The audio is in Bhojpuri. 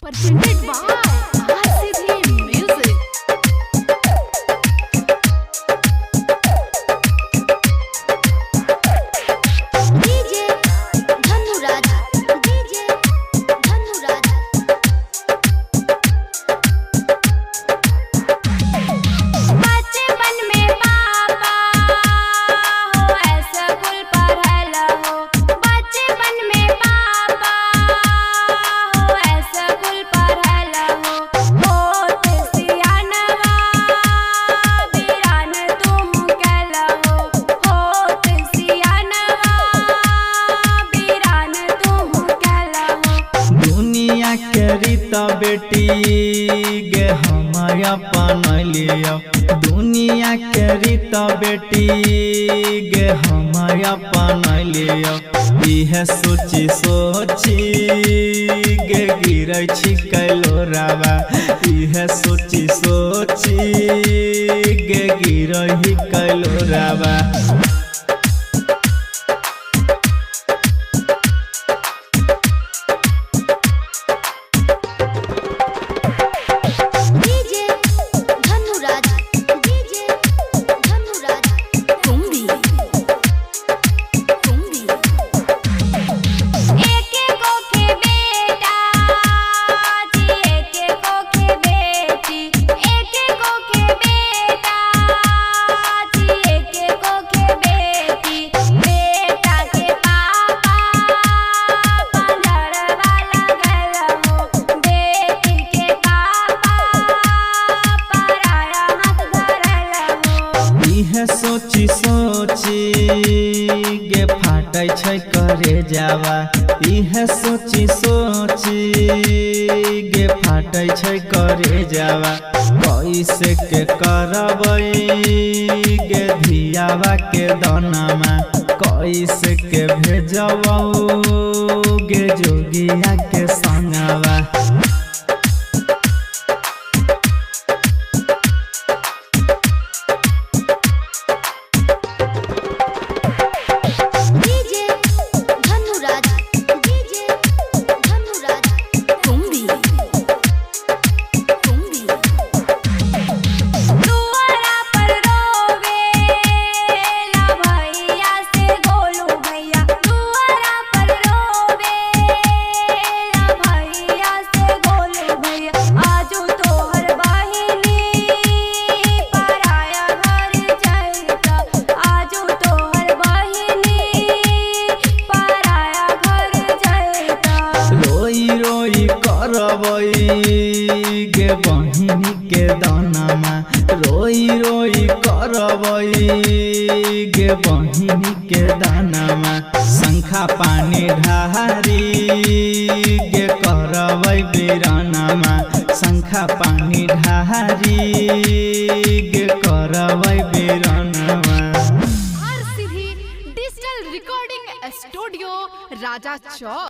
presented by RCD Music. DJ Dhanuraj, DJ Dhanuraj. बचपन में पापा हो ऐसा गुल पर हेला हो, बचपन में पापा हो ऐसा गुल पर हेला हो, होत सियानवा बीरान तुम कहला हो, होत सियानवा बीरान तुम कहला हो। दुनिया के रीता बेटी गे हम अपन लिया, दुनिया के रीता बेटी गे हम अपन लिया। इहे सोची सोची गे गिरै छी कैलो रावा, इहे सोची सोची गे गिरै ही कैलो रावा। DJ Dhanuraj, DJ Dhanuraj. Tumbi, tumbi. एके को के बेटा जी, एके को के बेटी, एके को के बेटा जी, एके को के बेटी। बेटा के पापा पंडरवा लगल हो, बेटी के पापा पराया हाथ धरल हो। इहे सोची सोची गे फाटै छै करे जावा, इहे सोची सोची गे फाटै छै करे जावा। कैसे के करबै गे धियावा के दानामा, कैसे के भेजबौ गे जोगिया के संगवा। DJ Dhanuraj, DJ Dhanuraj. Tumbi, tumbi. दुआरा पर रोवेला भैया से गोलू भैया, दुआरा पर रोवेला भैया से गोलू भैया। आजू तोहर बहिनी पराया घर जाइता, आजू तोहर बहिनी पराया घर जाइता। रोई रोई करबै गे बहिनी के दानामा, रोई रोई करबै गे बहिनी के दानामा। शंखा पानी ढारी गे करबै बीरानामा, शंखा पानी ढारी गे करबै बीरानामा। RCD Digital Recording Studio, Raja Chowk.